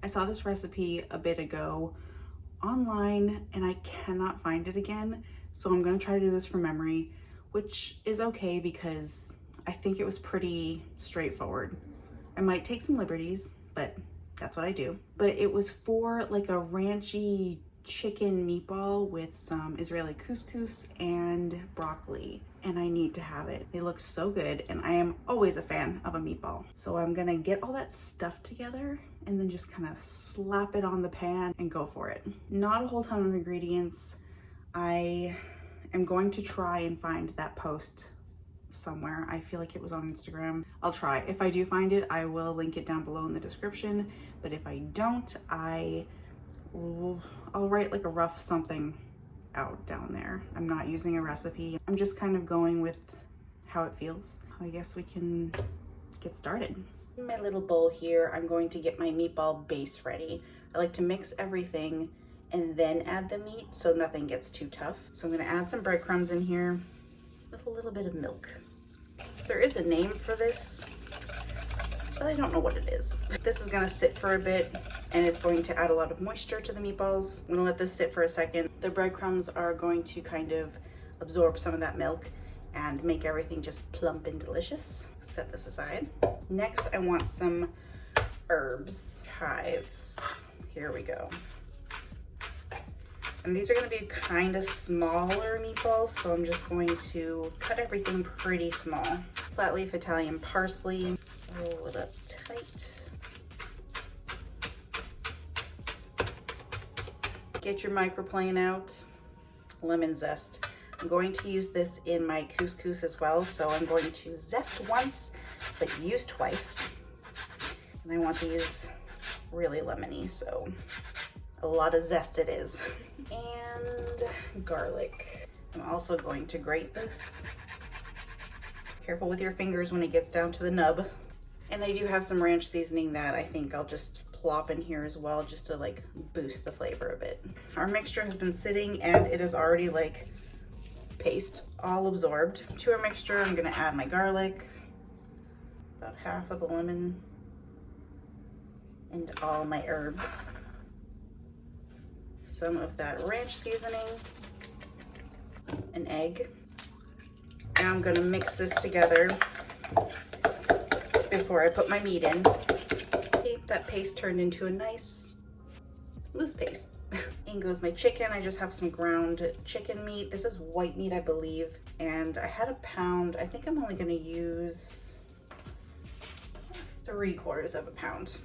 I saw this recipe a bit ago online and I cannot find it again. So I'm gonna try to do this from memory, which is okay because I think it was pretty straightforward. I might take some liberties, but that's what I do. But it was for like a ranchy chicken meatball with some Israeli couscous and broccoli, and I need to have it. It looks so good, and I am always a fan of a meatball. So I'm gonna get all that stuff together and then just kind of slap it on the pan and go for it. Not a whole ton of ingredients. I am going to try and find that post somewhere. I feel like it was on Instagram. I'll try. If I do find it, I will link it down below in the description. But if I don't, I'll write like a rough something out down there. I'm not using a recipe. I'm just kind of going with how it feels. I guess we can get started. In my little bowl here, I'm going to get my meatball base ready. I like to mix everything and then add the meat so nothing gets too tough. So I'm gonna add some breadcrumbs in here with a little bit of milk. There is a name for this, but I don't know what it is. This is gonna sit for a bit and it's going to add a lot of moisture to the meatballs. I'm gonna let this sit for a second. The breadcrumbs are going to kind of absorb some of that milk and make everything just plump and delicious. Set this aside. Next, I want some herbs, chives. Here we go. And these are gonna be kind of smaller meatballs, so I'm just going to cut everything pretty small. Flat leaf Italian parsley, roll it up tight. Get your microplane out. Lemon zest. I'm going to use this in my couscous as well, so I'm going to zest once, but use twice. And I want these really lemony, so a lot of zest it is. And garlic. I'm also going to grate this. Careful with your fingers when it gets down to the nub. And I do have some ranch seasoning that I think I'll just plop in here as well, just to like boost the flavor a bit. Our mixture has been sitting and it is already like paste, all absorbed. To our mixture, I'm gonna add my garlic, about half of the lemon, and all my herbs. Some of that ranch seasoning, an egg. Now I'm gonna mix this together before I put my meat in. See, that paste turned into a nice loose paste. In goes my chicken. I just have some ground chicken meat. This is white meat, I believe. And I had a pound. I think I'm only gonna use 3/4 of a pound.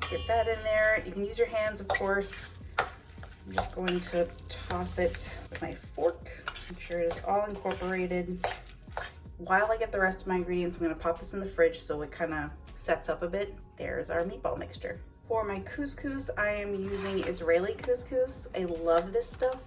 Get that in there. You can use your hands, of course. I'm just going to toss it with my fork. Make sure it is all incorporated. While I get the rest of my ingredients, I'm gonna pop this in the fridge so it kind of sets up a bit. There's our meatball mixture. For my couscous, I am using Israeli couscous. I love this stuff.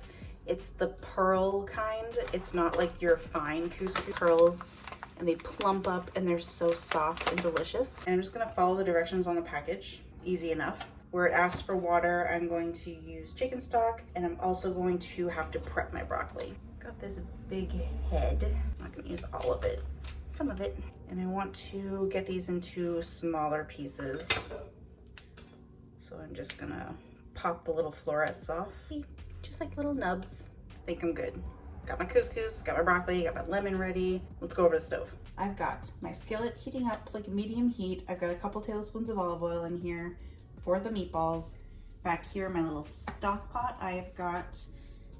It's the pearl kind. It's not like your fine couscous pearls, and they plump up and they're so soft and delicious. And I'm just gonna follow the directions on the package. Easy enough. Where it asks for water, I'm going to use chicken stock, and I'm also going to have to prep my broccoli. Got this big head. I'm not gonna use all of it, some of it. And I want to get these into smaller pieces. So I'm just gonna pop the little florets off, just like little nubs. I think I'm good. Got my couscous, got my broccoli, got my lemon ready. Let's go over to the stove. I've got my skillet heating up like medium heat. I've got a couple tablespoons of olive oil in here for the meatballs. Back here, my little stock pot, I've got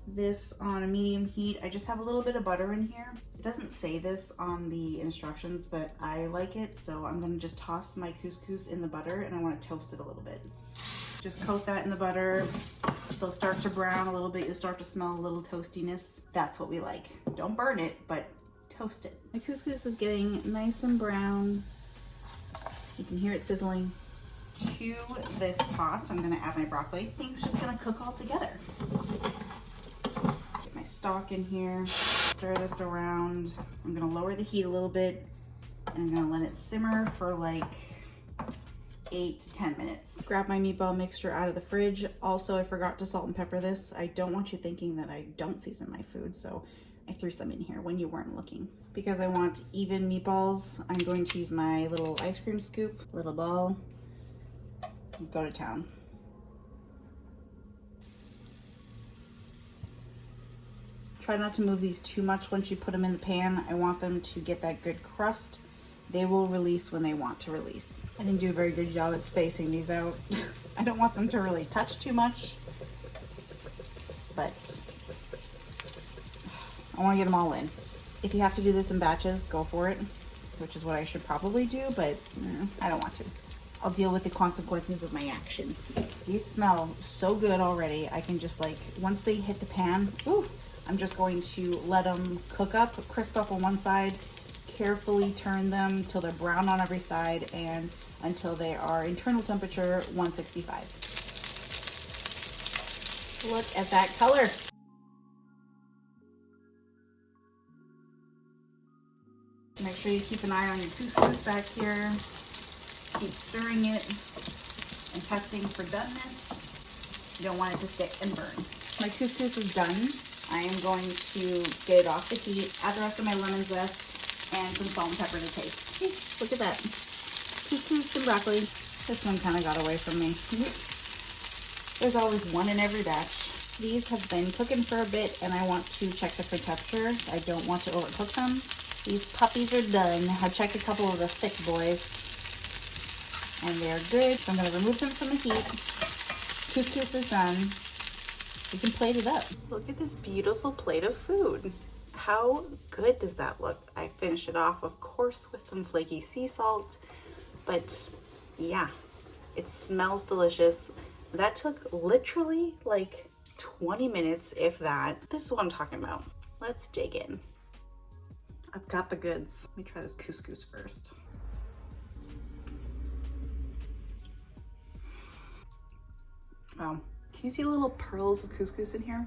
this on a medium heat. I just have a little bit of butter in here. It doesn't say this on the instructions, but I like it, so I'm gonna just toss my couscous in the butter, and I wanna toast it a little bit. Just coat that in the butter, so it'll start to brown a little bit. You'll start to smell a little toastiness. That's what we like. Don't burn it, but toast it. My couscous is getting nice and brown. You can hear it sizzling. To this pot, I'm gonna add my broccoli. Things just gonna cook all together. Get my stock in here, stir this around. I'm gonna lower the heat a little bit, and I'm gonna let it simmer for like 8 to 10 minutes. Grab my meatball mixture out of the fridge. Also, I forgot to salt and pepper this. I don't want you thinking that I don't season my food, so I threw some in here when you weren't looking. Because I want even meatballs, I'm going to use my little ice cream scoop, little ball. Go to town. Try not to move these too much once you put them in the pan. I want them to get that good crust. They will release when they want to release. I didn't do a very good job at spacing these out. I don't want them to really touch too much, but I want to get them all in. If you have to do this in batches, go for it, which is what I should probably do, but I don't want to. I'll deal with the consequences of my actions. These smell so good already. I can just like, once they hit the pan, ooh, I'm just going to let them cook up, crisp up on one side, carefully turn them till they're brown on every side and until they are internal temperature 165. Look at that color. Make sure you keep an eye on your couscous back here. Keep stirring it and testing for doneness. You don't want it to stick and burn. My couscous is done. I am going to get it off the heat, add the rest of my lemon zest, and some salt and pepper to taste. Hey, look at that. Couscous and broccoli. This one kind of got away from me. There's always one in every batch. These have been cooking for a bit and I want to check the food texture. I don't want to overcook them. These puppies are done. I've checked a couple of the thick boys and they're good. So I'm going to remove them from the heat. Couscous is done. We can plate it up. Look at this beautiful plate of food. How good does that look? I finished it off, of course, with some flaky sea salt, but yeah, it smells delicious. That took literally like 20 minutes, if that. This is what I'm talking about. Let's dig in. I've got the goods. Let me try this couscous first. Wow. Can you see the little pearls of couscous in here?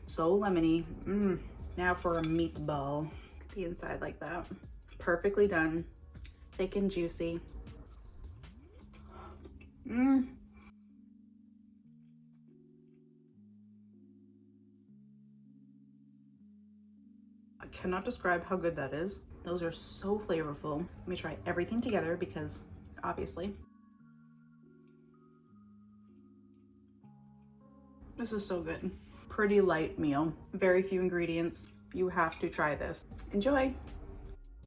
So lemony. Now for a meatball. Look at the inside like that. Perfectly done. Thick and juicy. I cannot describe how good that is. Those are so flavorful. Let me try everything together because obviously. This is so good. Pretty light meal, very few ingredients. You have to try this. Enjoy.